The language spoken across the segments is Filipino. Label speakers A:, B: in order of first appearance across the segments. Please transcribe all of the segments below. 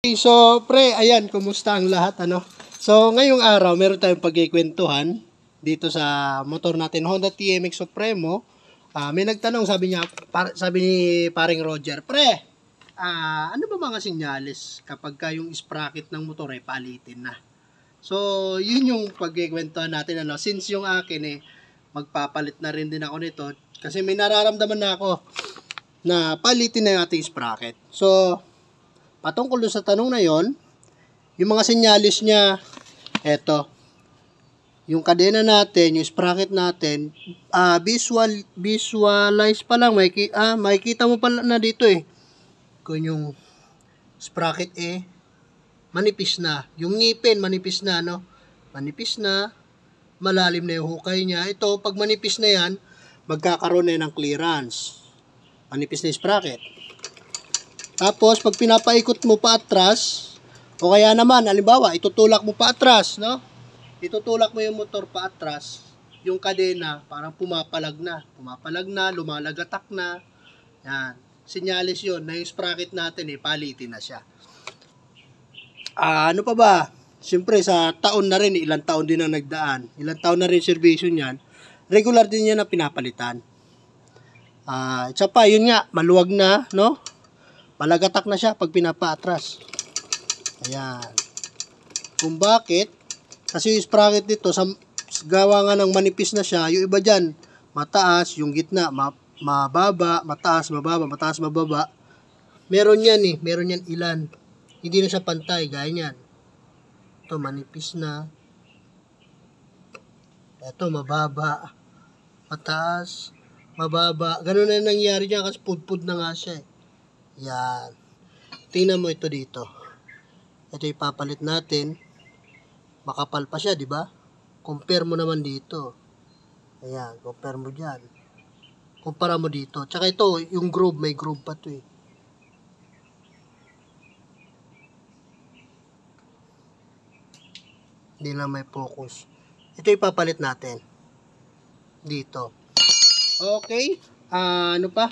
A: So, pre, ayan, kumusta ang lahat, ano? So, ngayong araw, meron tayong pagkikwentuhan dito sa motor natin, Honda TMX Supremo. May nagtanong, sabi ni paring Roger, pre, ano ba mga sinyalis kapag yung sprocket ng motor ay palitin na? So, yun yung pagkikwentuhan natin, ano? Since yung akin, magpapalit na rin din ako nito, kasi may nararamdaman na ako na palitin na yung ating sprocket. So, patungkol sa tanong na yon, yung mga sinyalis niya, eto, yung kadena natin, yung sprocket natin, visualize pa lang, makikita mo pala na dito kung yung sprocket manipis na, yung ngipin manipis na, no? Manipis na, malalim na yung hukay niya. Ito, pag manipis na yan, magkakaroon na ng clearance. Manipis na yung sprocket. Tapos, pag pinapaikot mo pa atras, o kaya naman, halimbawa, itutulak mo pa atras, no? Itutulak mo yung motor pa atras, yung kadena, parang pumapalag na, lumalagatak na. Yan. Sinyalis yun, na yung sprocket natin, palitin na siya. Ano pa ba? Siyempre, sa taon na rin, ilang taon din ang nagdaan. Ilang taon na rin servisyo niyan. Regular din yan na pinapalitan. Isa pa, yun nga, maluwag na, no? Malagatak na siya pag pinapaatras. Ayan. Kung bakit? Kasi yung sprocket dito, sa gawa nga ng manipis na siya, yung iba dyan, mataas, yung gitna, mababa, mataas, mababa, mataas, mababa. Meron yan meron yan ilan. Hindi na siya pantay, gaya yan. Ito, manipis na. Ito, mababa. Mataas, mababa. Ganun na nangyari dyan kasi pudpud na nga siya Yan. Tingnan mo ito dito. Ito ipapalit natin. Makapal pa siya, di ba? Compare mo naman dito. Ayan, compare mo diyan. Kumpara mo dito. Tsaka ito, yung groove, may groove pa 'to Hindi na may focus. Ito ipapalit natin. Dito. Okay. Ano pa?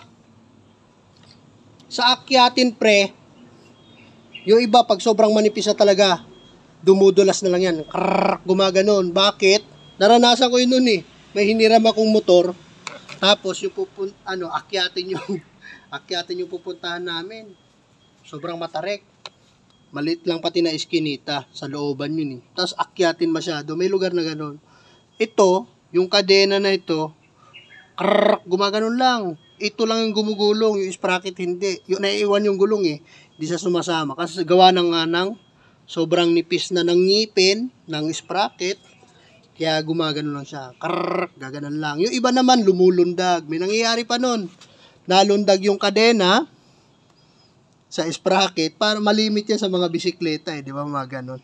A: Sa akyatin, pre, yung iba pag sobrang manipis na talaga, dumudulas na lang yan. Gumaganon. Bakit? Naranasan ko yun nun May hiniram akong motor. Tapos yung akyatin yung pupuntahan namin. Sobrang matarik. Malit lang pati na iskinita sa looban yun Tapos akyatin masyado. May lugar na ganon. Ito, yung kadena na ito, gumaganon lang. Ito lang yung gumugulong, yung sprocket hindi. Yung naiiwan yung gulong Hindi siya sumasama. Kasi gawa ng sobrang nipis na ng ngipin, ng sprocket. Kaya gumagano lang siya. Gaganon lang. Yung iba naman lumulundag. May nangyayari pa nun. Nalundag yung kadena sa sprocket para malimit yan sa mga bisikleta di ba mga ganon.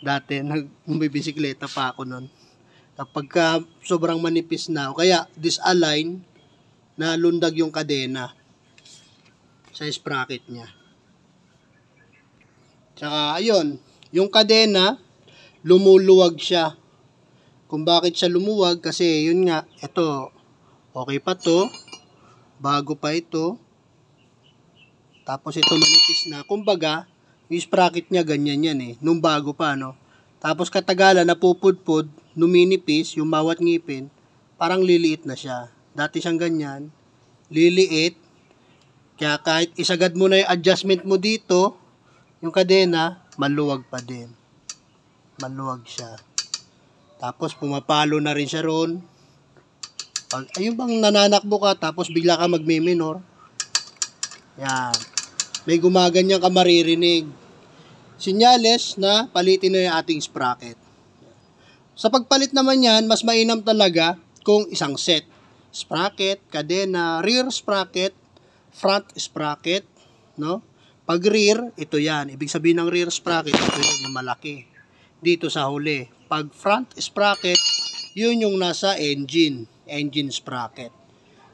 A: Dati, may bisikleta pa ako nun. Kapag sobrang manipis na, o kaya disalign, na lundag yung kadena sa sprocket niya. Tsaka, ayun, yung kadena, lumuluwag siya. Kung bakit siya lumuwag, kasi yun nga, ito, okay pa to, bago pa ito, tapos ito manipis na. Kumbaga, yung sprocket niya ganyan yan nung bago pa, no? Tapos katagalan, napupudpud, numinipis, yung bawat ngipin, parang liliit na siya. Dati siyang ganyan, liliit. Kaya kahit isagad mo na yung adjustment mo dito, yung kadena, maluwag pa din. Maluwag siya. Tapos pumapalo na rin siya ron. Ayun bang nananakbo ka, tapos bigla ka magme-minor. Yan. May gumaganyan ka maririnig. Sinyales na palitin na yung ating sprocket. Sa pagpalit naman yan, mas mainam talaga kung isang set. Sprocket, kadena, rear sprocket, front sprocket, no? Pag rear, ito yan. Ibig sabihin ng rear sprocket, ito yung malaki. Dito sa huli. Pag front sprocket, yun yung nasa engine sprocket.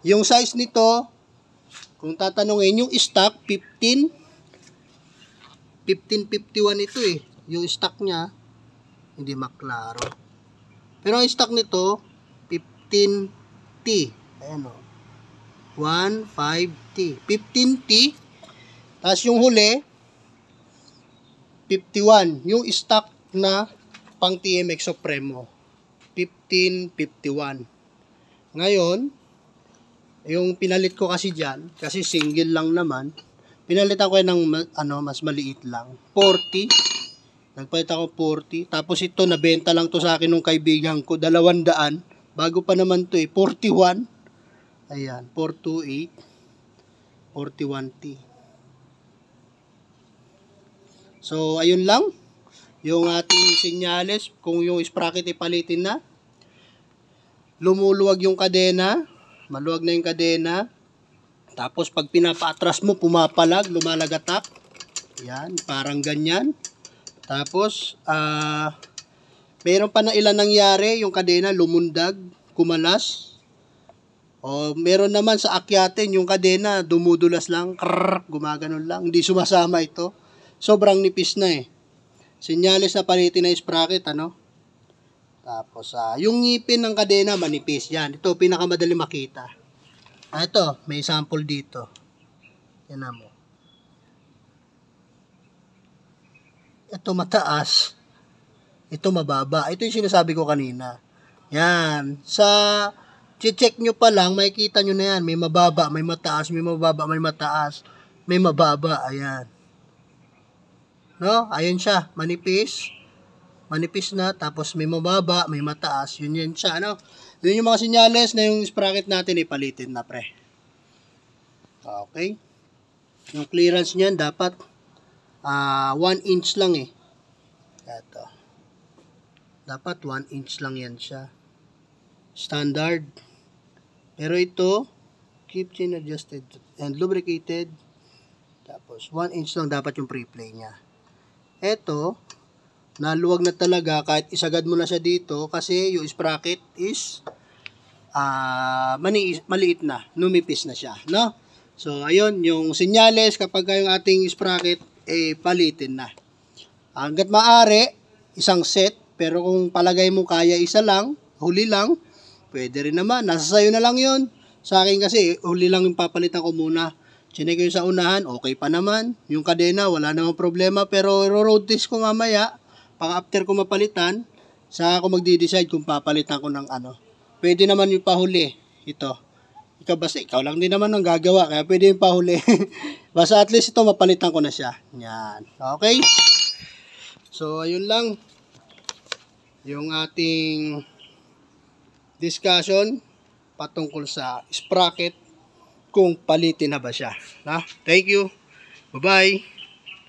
A: Yung size nito, kung tatanungin, yung stock, 1551 ito Yung stock niya, hindi maklaro. Pero ang stock nito, 15T. Ayan 15T. 15T. Tapos yung huli, 1551. Yung stock na pang TMX Supremo. 1551. Ngayon, yung pinalit ko kasi dyan, kasi single lang naman, pinalitan ko ng mas maliit lang. 40. Nagpalit ako 40. Tapos ito, nabenta lang to sa akin ng kaibigan ko. 200. Bago pa naman to 41. Ayan, 428. 41T. So, ayun lang. Yung ating senyales, kung yung sprocket ipalitin na, lumuluwag yung kadena, maluwag na yung kadena, tapos pag pinapaatras mo, pumapalag, lumalagatak, yan, parang ganyan. Tapos, meron pa na ilan nangyari, yung kadena lumundag, kumalas, o meron naman sa akyatin, yung kadena dumudulas lang, gumaganon lang, hindi sumasama ito, sobrang nipis na Senyales na palitin na sprocket, Tapos, yung ngipin ng kadena, manipis. Yan, ito, pinakamadali makita. Ito, may sample dito. Yan mo. Ito mataas. Ito mababa. Ito yung sinasabi ko kanina. Yan. Sa check nyo pa lang, makikita nyo na yan. May mababa, may mataas, may mababa, may mataas. May mababa. Ayan. No? Ayun siya. Manipis. Manipis na. Tapos may mababa, may mataas. Yun siya. Yun yung mga senyales na yung sprocket natin ipalitin na pre. Okay. Yung clearance niyan dapat 1 inch lang Ito. Dapat 1 inch lang yan siya. Standard. Pero ito, keep chain adjusted and lubricated. Tapos 1 inch lang dapat yung pre-play niya. Ito, naluwag na talaga kahit isagad mo na siya dito kasi yung sprocket is maliit na, numipis na siya, no? So, ayun, yung senyales kapag yung ating sprocket palitin na. Hanggat maaari, isang set, pero kung palagay mo kaya isa lang, huli lang, pwede rin naman. Nasa sayo na lang yun. Sa akin kasi, huli lang yung papalitan ko muna. Chinek ko yung sa unahan, okay pa naman. Yung kadena, wala namang problema. Pero road test ko mamaya, pang after ko mapalitan, saka ako magdi-decide kung papalitan ko ng Pwede naman yung pahuli. Ito. Ikaw lang din naman ang gagawa, kaya pwede yung pahuli. Basta at least ito, mapalitan ko na siya. Yan. Okay? So, ayun lang. Yung ating discussion patungkol sa sprocket kung palitin na ba siya. Thank you. Bye-bye.